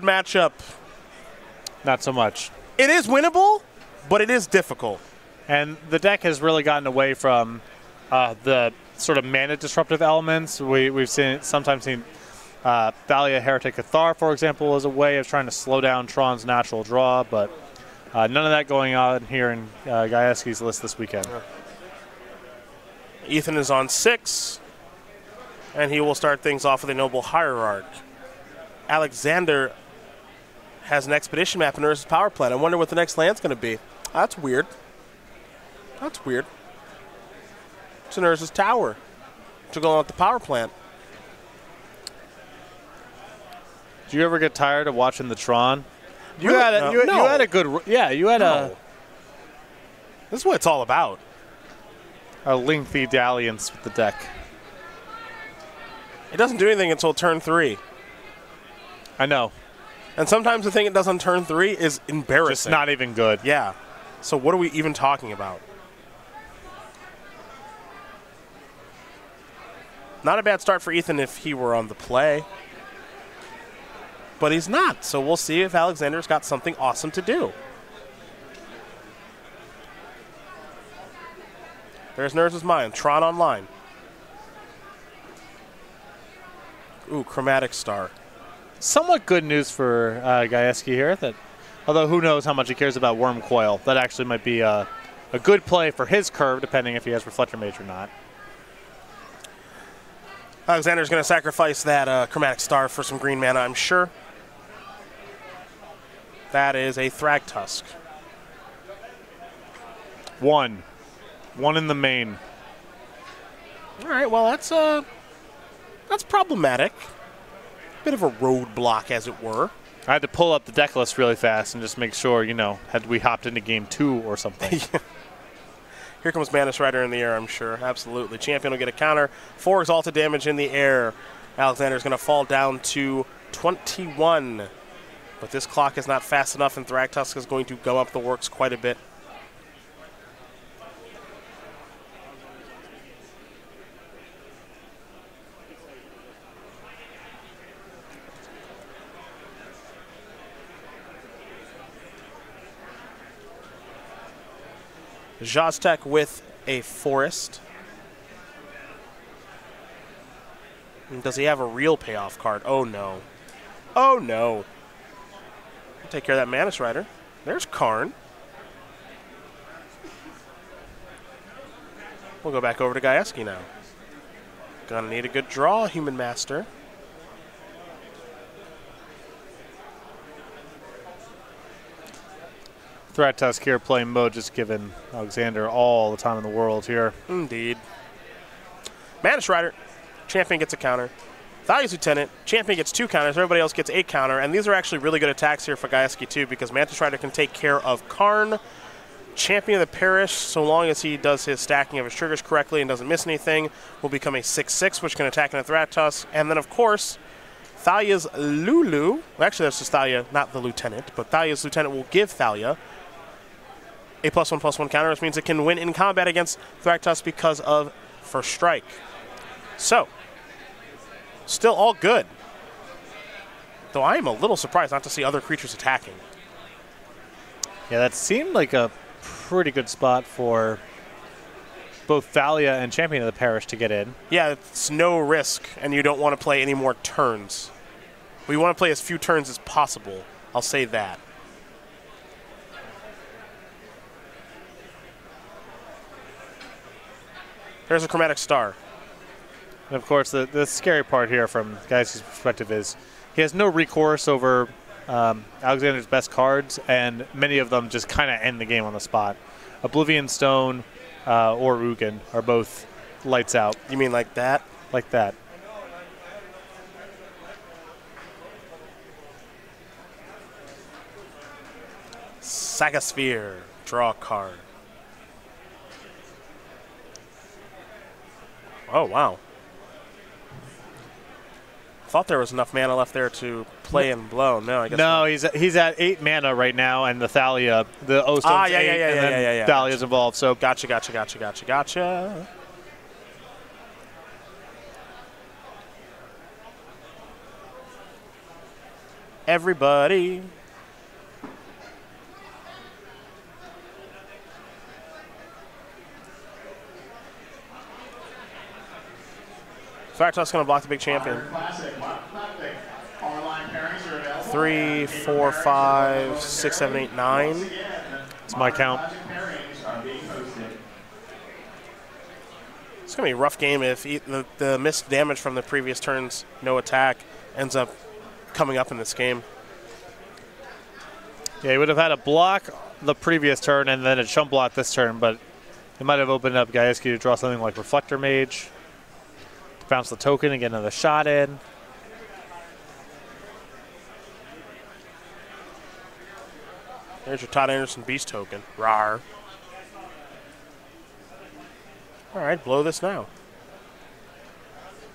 good matchup. Not so much. It is winnable, but it is difficult. And the deck has really gotten away from the sort of mana disruptive elements. We've sometimes seen Thalia Heretic Cathar, for example, as a way of trying to slow down Tron's natural draw, but none of that going on here in Gaieski's list this weekend. Ethan is on 6, and he will start things off with a Noble Hierarch. Alexander has an Expedition map in Urza's power plant. I wonder what the next land's going to be. That's weird. That's weird. It's in Urza's tower to go on with the power plant. Do you ever get tired of watching the Tron? You Really? had a, you had a good, yeah, you had No. This is what it's all about. a lengthy dalliance with the deck. It doesn't do anything until turn 3. I know. And sometimes the thing it does on turn 3 is embarrassing. Just not even good. Yeah. So what are we even talking about? Not a bad start for Ethan if he were on the play. But he's not, so we'll see if Alexander's got something awesome to do. There's Nerds' Mind, Tron Online. Ooh, Chromatic Star. Somewhat good news for Gaieski here, that although who knows how much he cares about Worm Coil, that actually might be a good play for his curve, depending if he has Reflector Mage or not. Alexander's going to sacrifice that Chromatic Star for some green mana, I'm sure. That is a Thragtusk. One in the main. All right, well, that's problematic. Bit of a roadblock, as it were. I had to pull up the deck list really fast and just make sure, had we hopped into game 2 or something. Here comes Mantis Rider in the air, I'm sure. Absolutely. Champion will get a counter. 4 exalted damage in the air. Alexander's going to fall down to 21. But this clock is not fast enough, and Thragtusk is going to go up the works quite a bit. Szostek with a Forest. And does he have a real payoff card? Oh, no. Oh, no. Take care of that Mantis Rider. There's Karn. We'll go back over to Gaieski now. Gonna need a good draw, Human Master. Thragtusk here playing mode, just giving Alexander all the time in the world here. Indeed. Mantis Rider. Champion gets a counter. Thalia's Lieutenant. Champion gets 2 counters. Everybody else gets a counter. And these are actually really good attacks here for Gaieski, too, because Mantis Rider can take care of Karn. Champion of the Parish, so long as he does his stacking of his triggers correctly and doesn't miss anything, will become a 6/6, which can attack in a Thragtusk. And then, of course, Thalia's Lulu. Well, actually, that's just Thalia, not the Lieutenant. But Thalia's Lieutenant will give Thalia a +1/+1 counter, which means it can win in combat against Thragtusk because of First Strike. So, still all good. Though I am a little surprised not to see other creatures attacking. Yeah, that seemed like a pretty good spot for both Thalia and Champion of the Parish to get in. Yeah, it's no risk, and you don't want to play any more turns. We want to play as few turns as possible. I'll say that. There's a Chromatic Star. And of course, the scary part here from Gaieski's perspective is he has no recourse over Alexander's best cards, and many of them just kind of end the game on the spot. Oblivion Stone or Ugin are both lights out. You mean like that? Like that. Sagasphere. Draw a card. Oh, wow. Thought there was enough mana left there to play and blow. No, I guess no. not. He's at 8 mana right now, and the Thalia, the O Stone's 8, and then Thalia's involved. So Gotcha. everybody. Thraktos going to block the big champion. 3, 4, 5, 6, 7, 8, 9. It's my count. It's going to be a rough game if the missed damage from the previous turn's no attack ends up coming up in this game. Yeah, he would have had a block the previous turn and then a chump block this turn, but it might have opened up Gaieski to draw something like Reflector Mage, bounce the token and get another shot in. There's your Todd Anderson Beast token. Rawr. All right, blow this now.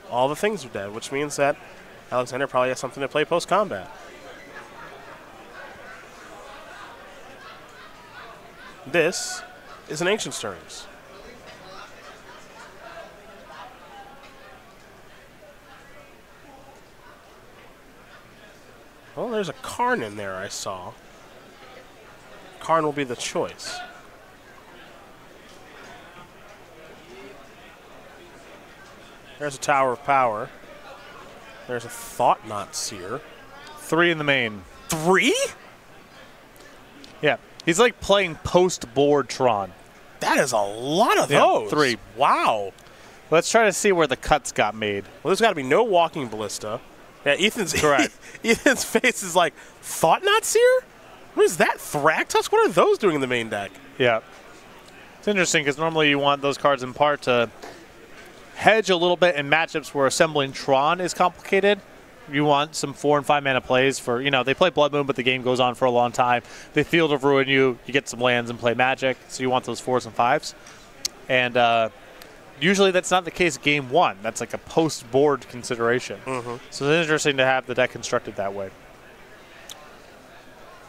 All the things are dead, which means that Alexander probably has something to play post-combat. This is an Ancient Stirrings. Well, there's a Karn in there I saw. Karn will be the choice. There's a Tower of Power. There's a Thought Knot Seer. 3 in the main. 3? Yeah. He's like playing post-board Tron. That is a lot of those. 3. Wow. Let's try to see where the cuts got made. Well, there's got to be no Walking Ballista. Yeah, Ethan's correct. Ethan's face is like, Thought Knot Seer? What is that? Thraktos? What are those doing in the main deck? Yeah. It's interesting because normally you want those cards in part to hedge a little bit in matchups where assembling Tron is complicated. You want some 4 and 5 mana plays for, they play Blood Moon, but the game goes on for a long time. They Field of Ruin you get some lands and play Magic, so you want those 4s and 5s. And usually that's not the case game 1. That's like a post-board consideration. Mm-hmm. So it's interesting to have the deck constructed that way.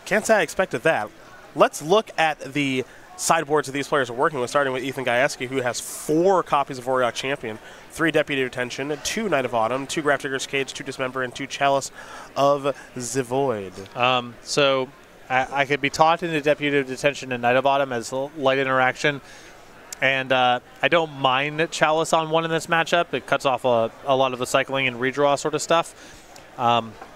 Can't say I expected that. Let's look at the sideboards that these players are working with, starting with Ethan Gaieski, who has 4 copies of Auriok Champion, 3 Deputy of Detention, 2 Knight of Autumn, 2 Grafdigger's Cage, 2 Dismember, and 2 Chalice of the Void. So I could be taught into Deputy of Detention and Knight of Autumn as light interaction, and I don't mind Chalice on 1 in this matchup. It cuts off a lot of the cycling and redraw sort of stuff.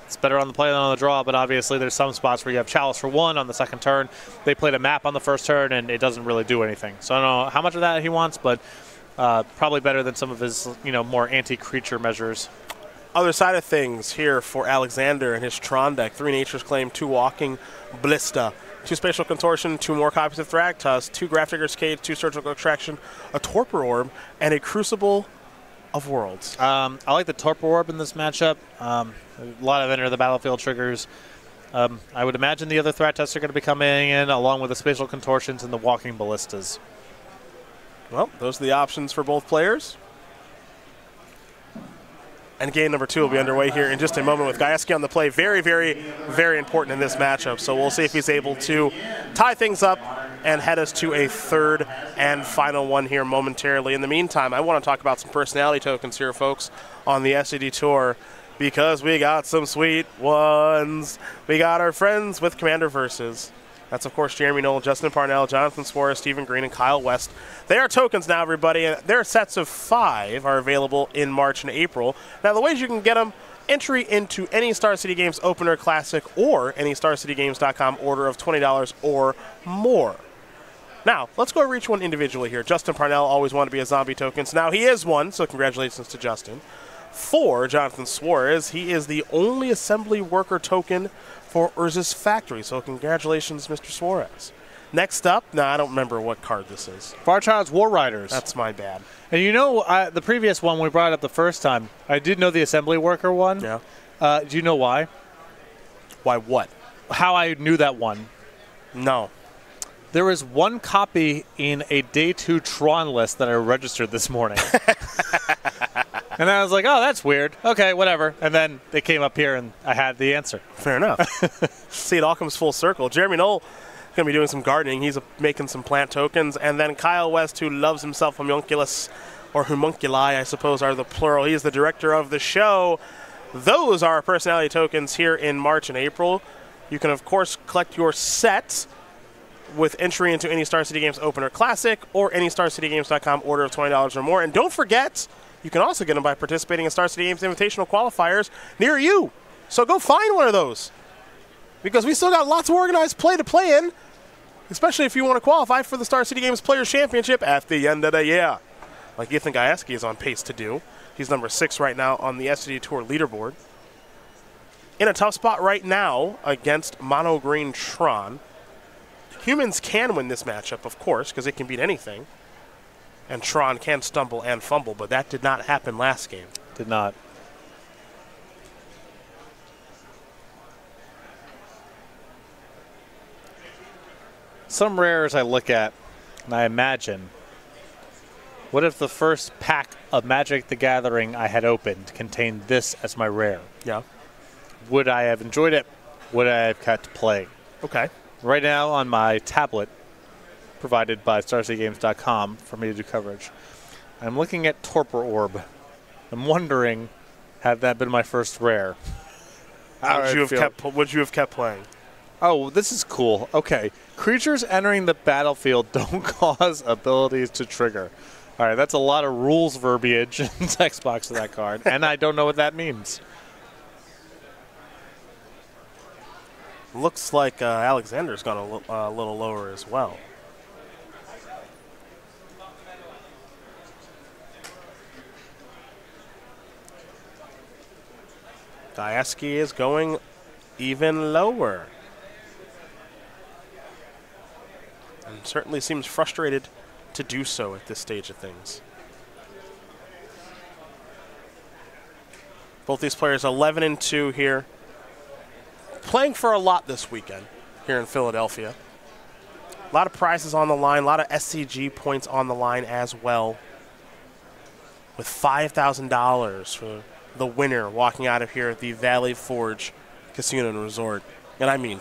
It's better on the play than on the draw, but obviously there's some spots where you have Chalice for 1 on the second turn. They played a map on the first turn, and it doesn't really do anything. So I don't know how much of that he wants, but probably better than some of his more anti-creature measures. Other side of things here for Alexander and his Tron deck: 3 Nature's Claim, 2 Walking Ballista, 2 Spatial Contortion, 2 more copies of Thraktos, 2 Grafdigger's Cage, 2 Surgical Extraction, a Torpor Orb, and a Crucible of Worlds. I like the Torpor Orb in this matchup. A lot of enter the battlefield triggers. I would imagine the other Thraktos are going to be coming in along with the Spatial Contortions and the Walking Ballistas. Well, those are the options for both players. And game number 2 will be underway here in just a moment with Gaieski on the play. Very, very, very important in this matchup. So we'll see if he's able to tie things up and head us to a third and final one here momentarily. In the meantime, I want to talk about some personality tokens here, folks, on the SCG Tour, because we got some sweet ones. We got our friends with Commander Versus. That's, of course, Jeremy Knoll, Justin Parnell, Jonathan Suarez, Stephen Green, and Kyle West. They are tokens now, everybody. And their sets of 5 are available in March and April. Now, the ways you can get them: entry into any Star City Games Opener Classic or any StarCityGames.com order of $20 or more. Now, let's go over each one individually here. Justin Parnell always wanted to be a zombie token, so now he is one, so congratulations to Justin. For Jonathan Suarez, he is the only assembly worker token for Urza's Factory, so congratulations, Mr. Suarez. Next up, I don't remember what card this is. Farchild's War Riders. That's my bad. And the previous one we brought up the first time, I did know the assembly worker one. Yeah. Do you know why? Why what? How I knew that one. No. There was 1 copy in a Day 2 Tron list that I registered this morning. And I was like, oh, that's weird. Okay, whatever. And then they came up here, and I had the answer. Fair enough. See, it all comes full circle. Jeremy Knoll is going to be doing some gardening. He's making some plant tokens. And then Kyle West, who loves himself homunculus, or homunculi, I suppose, are the plural. He's the director of the show. Those are our personality tokens here in March and April. You can, of course, collect your set with entry into any Star City Games Open or Classic or any StarCityGames.com order of $20 or more. And don't forget, you can also get them by participating in Star City Games Invitational qualifiers near you. So go find one of those, because we still got lots of organized play to play in, especially if you want to qualify for the Star City Games Players Championship at the end of the year, like Ethan Gaieski is on pace to do. He's number 6 right now on the SCG Tour leaderboard. In a tough spot right now against Mono Green Tron. Humans can win this matchup, of course, because it can beat anything. And Tron can stumble and fumble, but that did not happen last game. Did not. Some rares I look at and I imagine, what if the first pack of Magic the Gathering I had opened contained this as my rare? Yeah. Would I have enjoyed it? Would I have kept playing? Okay. Right now on my tablet, provided by StarCityGames.com for me to do coverage, I'm looking at Torpor Orb. I'm wondering, had that been my first rare, would you have kept playing? Oh, this is cool. Okay. Creatures entering the battlefield don't cause abilities to trigger. All right, that's a lot of rules verbiage in text box of that card, and I don't know what that means. Looks like Alexander's gone a little lower as well. Gaieski is going even lower. And certainly seems frustrated to do so at this stage of things. Both these players 11-2 here. Playing for a lot this weekend here in Philadelphia. A lot of prizes on the line, a lot of SCG points on the line as well. With $5,000 for the winner walking out of here at the Valley Forge Casino and Resort. And I mean,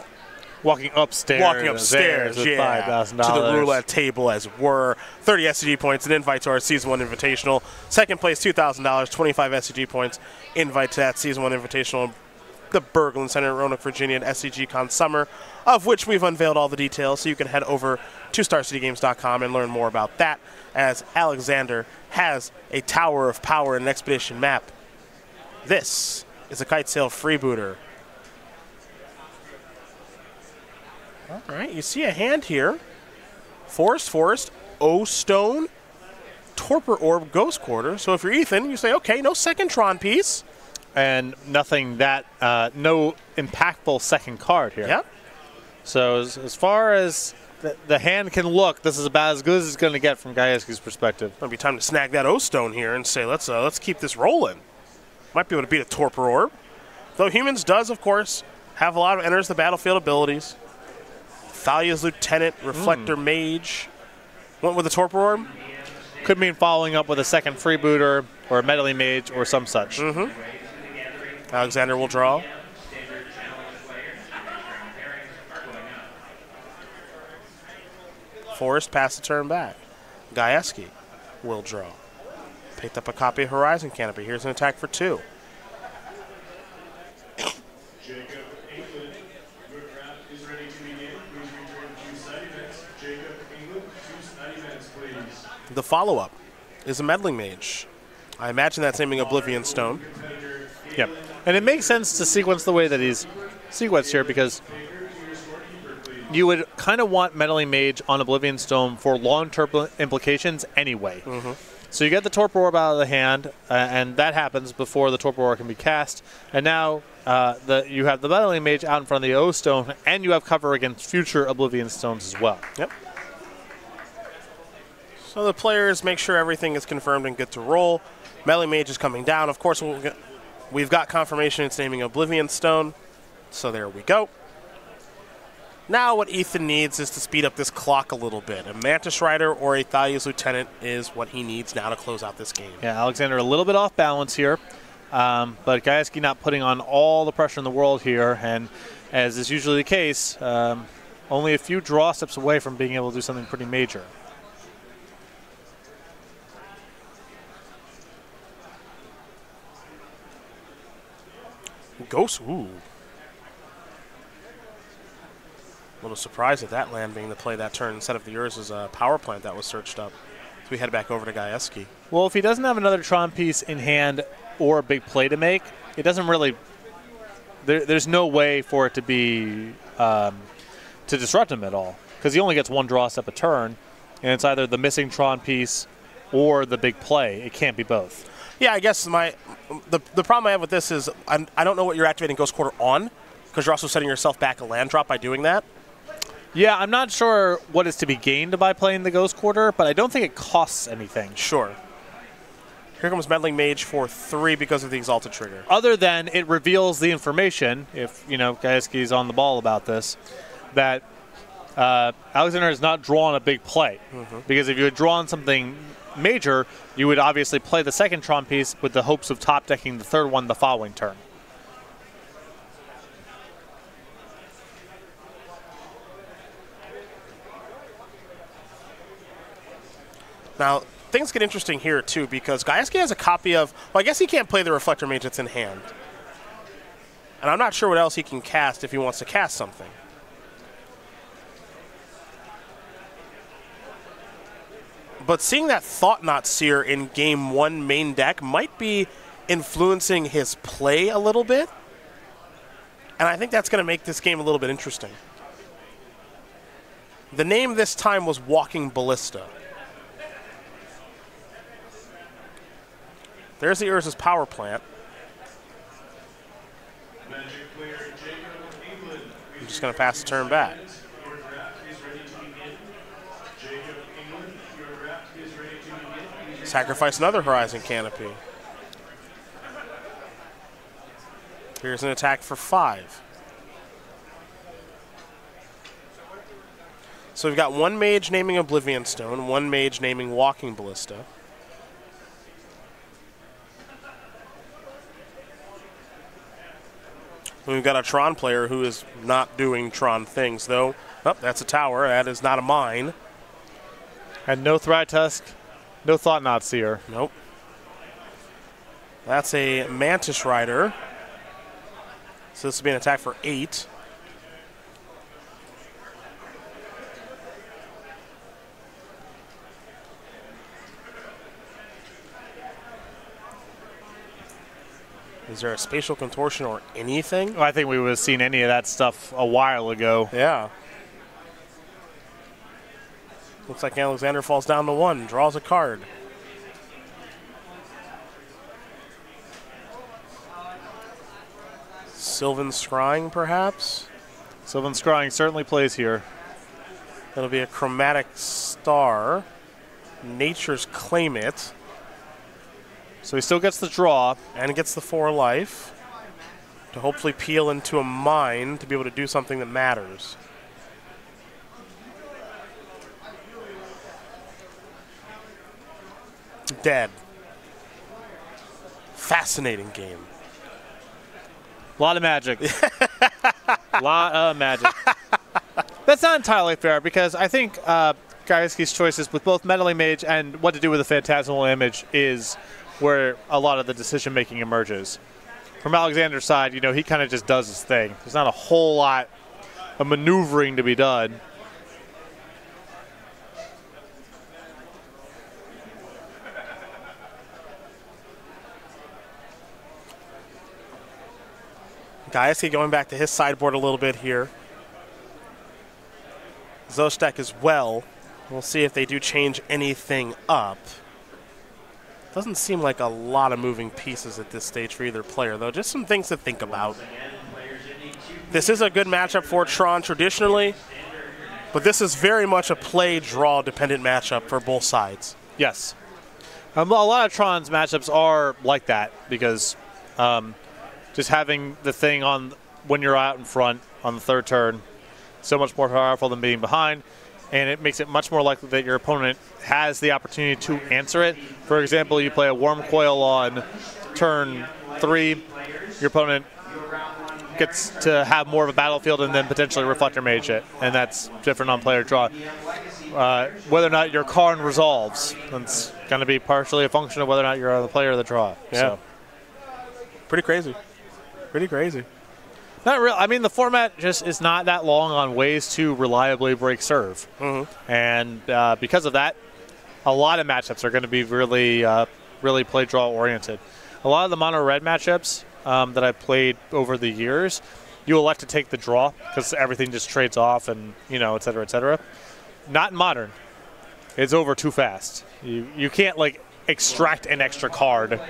walking upstairs with $5,000 to the roulette table, as were 30 SCG points, an invite to our Season 1 Invitational. Second place, $2,000, 25 SCG points, invite to that Season 1 Invitational. The Berglund Center in Roanoke, Virginia, and SCG Con Summer, of which we've unveiled all the details, so you can head over to StarCityGames.com and learn more about that, as Alexander has a Tower of Power and an Expedition map. This is a Kite Sail Freebooter. All right, you see a hand here. Forest, O-Stone, Torpor Orb, Ghost Quarter. So if you're Ethan, you say, okay, no second Tron piece. And nothing that, no impactful second card here. Yep. So as far as the hand can look, this is about as good as it's going to get from Gaieski's perspective. It'll be time to snag that O-Stone here and say, let's keep this rolling. Might be able to beat a Torpor Orb. Though Humans does, of course, have a lot of enters the battlefield abilities. Thalia's Lieutenant, Reflector Mage. Went with the Torpor Orb. Could mean following up with a second Freebooter or a Meddling Mage or some such. Alexander will draw. Forest pass the turn back. Gaieski will draw. Picked up a copy of Horizon Canopy. Here's an attack for 2. The follow-up is a Meddling Mage. I imagine that's aiming Oblivion Stone. Yep. And it makes sense to sequence the way that he's sequenced here, because you would kind of want Meddling Mage on Oblivion Stone for long-term implications anyway. So you get the Torpor Orb out of the hand, and that happens before the Torpor Orb can be cast. And now you have the Meddling Mage out in front of the O-Stone, and you have cover against future Oblivion Stones as well. Yep. So the players make sure everything is confirmed and good to roll. Meddling Mage is coming down. Of course, we've got confirmation it's naming Oblivion Stone. So there we go. Now what Ethan needs is to speed up this clock a little bit. A Mantis Rider or a Thalia's Lieutenant is what he needs now to close out this game. Yeah, Alexander a little bit off balance here. But Gaieski not putting on all the pressure in the world here. And as is usually the case, only a few draw steps away from being able to do something pretty major. Ghost, ooh. A little surprised at that land being the play that turn instead of the Urza's power plant that was searched up. So we head back over to Gaieski. Well, if he doesn't have another Tron piece in hand or a big play to make, it doesn't really. There's no way for it to be to disrupt him at all, because he only gets one draw step a turn, and it's either the missing Tron piece or the big play. It can't be both. Yeah, I guess the problem I have with this is I don't know what you're activating Ghost Quarter on, because you're also setting yourself back a land drop by doing that. Yeah, I'm not sure what is to be gained by playing the Ghost Quarter, but I don't think it costs anything. Sure. Here comes Meddling Mage for 3 because of the Exalted trigger. Other than it reveals the information, if, Gaieski's on the ball about this, that Alexander has not drawn a big play. Mm-hmm. Because if you had drawn something major, you would obviously play the second Tron piece with the hopes of top decking the third one the following turn. Now, things get interesting here, too, because Gaieski has a copy of... Well, I guess he can't play the Reflector Mage that's in hand. And I'm not sure what else he can cast if he wants to cast something. But seeing that Thought Knot Seer in Game 1 main deck might be influencing his play a little bit. And I think that's going to make this game a little bit interesting. The name this time was Walking Ballista. There's the Urza's power plant. I'm just going to pass the turn back. Sacrifice another Horizon Canopy. Here's an attack for 5. So we've got one mage naming Oblivion Stone, one mage naming Walking Ballista. We've got a Tron player who is not doing Tron things, though. Oh, that's a tower. That is not a mine. And no Thratusk, no Thought Knot Seer. Nope. That's a Mantis Rider. So this will be an attack for 8. Is there a Spatial Contortion or anything? Well, I think we would have seen any of that stuff a while ago. Yeah. Looks like Alexander falls down to 1, draws a card. Sylvan Scrying, perhaps? Sylvan Scrying certainly plays here. That'll be a Chromatic Star. Nature's Claim It. So he still gets the draw. And gets the 4 life to hopefully peel into a mine to be able to do something that matters. Dead. Fascinating game. A lot of magic. Lot of magic. That's not entirely fair, because I think Gaieski's choices with both Meddling Mage and what to do with the Phantasmal Image is where a lot of the decision-making emerges. From Alexander's side, he kind of just does his thing. There's not a whole lot of maneuvering to be done. Gaieski going back to his sideboard a little bit here. Szostek as well. We'll see if they do change anything up. Doesn't seem like a lot of moving pieces at this stage for either player, though. Just some things to think about. This is a good matchup for Tron traditionally, but this is very much a play-draw dependent matchup for both sides. Yes. A lot of Tron's matchups are like that, because just having the thing on when you're out in front on the third turn, so much more powerful than being behind, and it makes it much more likely that your opponent has the opportunity to answer it. For example, you play a Worm Coil on turn 3, your opponent gets to have more of a battlefield and then potentially Reflector Mage it, and that's different on player draw. Whether or not your Karn resolves, that's going to be partially a function of whether or not you're the player of the draw. Yeah. So. Pretty crazy. Pretty crazy. Not real. I mean, the format just is not that long on ways to reliably break serve. And because of that, a lot of matchups are going to be really, really play draw oriented. A lot of the mono red matchups that I played over the years, you elect to take the draw because everything just trades off and, et cetera, et cetera. Not in modern. It's over too fast. You can't, like, extract an extra card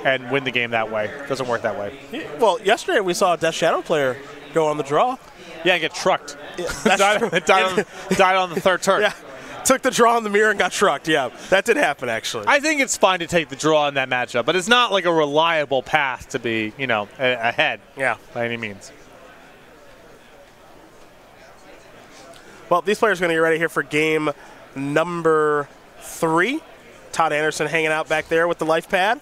and win the game that way. It doesn't work that way. Well, yesterday we saw a Death Shadow player go on the draw. Yeah, and get trucked. Yeah, died on the third turn. Yeah, took the draw in the mirror and got trucked. Yeah, that did happen, actually. I think it's fine to take the draw in that matchup, but it's not like a reliable path to be, ahead. Yeah. By any means. Well, these players are going to get ready here for game number 3. Todd Anderson hanging out back there with the life pad.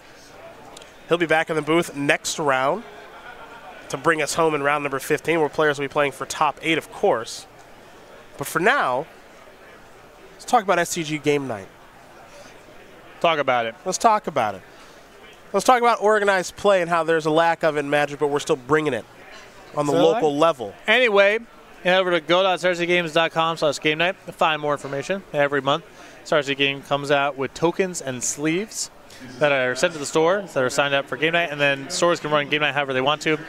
He'll be back in the booth next round to bring us home in round number 15, where players will be playing for top 8, of course. But for now, let's talk about SCG game night. Talk about it. Let's talk about it. Let's talk about organized play and how there's a lack of it in Magic, but we're still bringing it on the local level. Anyway, head over to go.sarcgames.com/game night to find more information. Every month, Sarcgy Game comes out with tokens and sleeves that are sent to the store that are signed up for game night, and then stores can run game night however they want to,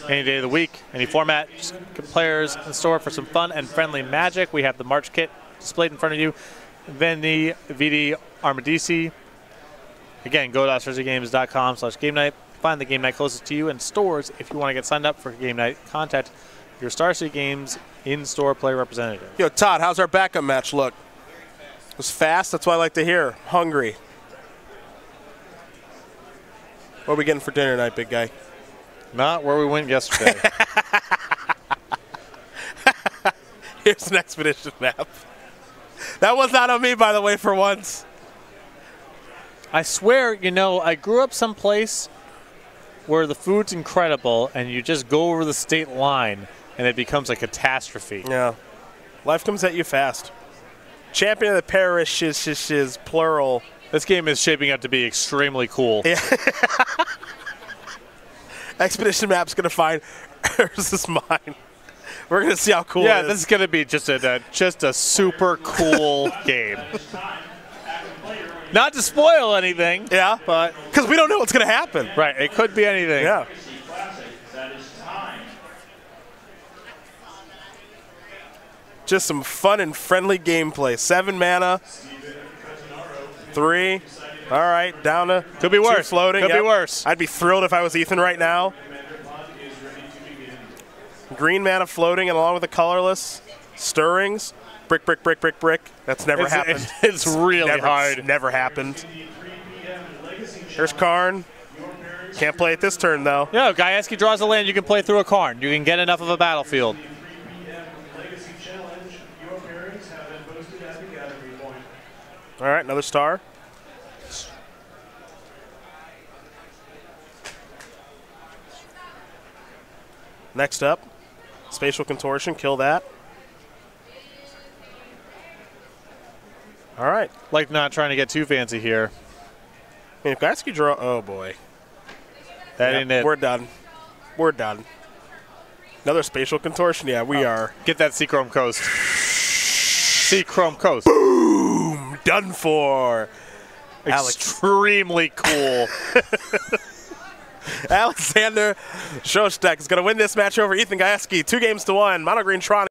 any day of the week, any format. Just get players in the store for some fun and friendly Magic. We have the March kit displayed in front of you. Vendi, VD, Armadisi. Again, go.sarcgames.com/game night. Find the game night closest to you in stores. If you want to get signed up for game night, contact your Star City Games in-store player representative. Yo, Todd, how's our backup match look? It was fast. That's what I like to hear. Hungry. What are we getting for dinner tonight, big guy? Not where we went yesterday. Here's an expedition map. That was not on me, by the way, for once. I swear, I grew up someplace where the food's incredible and you just go over the state line and it becomes a catastrophe. Yeah. Life comes at you fast. Champion of the parish is plural. This game is shaping up to be extremely cool. Yeah. Expedition map's going to find hers is mine. We're going to see how cool it is. Yeah, this is going to be just a super cool game. Not to spoil anything. Yeah. But because we don't know what's going to happen. Right. It could be anything. Yeah. Just some fun and friendly gameplay. 7 mana. 3. All right, down to could be worse. Floating. Could be worse. I'd be thrilled if I was Ethan right now. Green mana floating, and along with the colorless stirrings, brick, brick, brick, brick, brick. That's never happened. It's really hard. Never happened. Here's Karn. Can't play it this turn though. No, Gaieski draws a land. You can play through a Karn. You can get enough of a battlefield. All right, another star. Next up, Spatial Contortion. Kill that. All right. Like not trying to get too fancy here. I mean, if Gaieski draw, oh boy. That ain't it. We're done. We're done. Another Spatial Contortion. Yeah, we are. Get that Seachrome Coast. Seachrome Coast. Boom! Done for. Extremely cool. Alexander Szostek is going to win this match over Ethan Gaieski. 2-1. Mono Green Tron.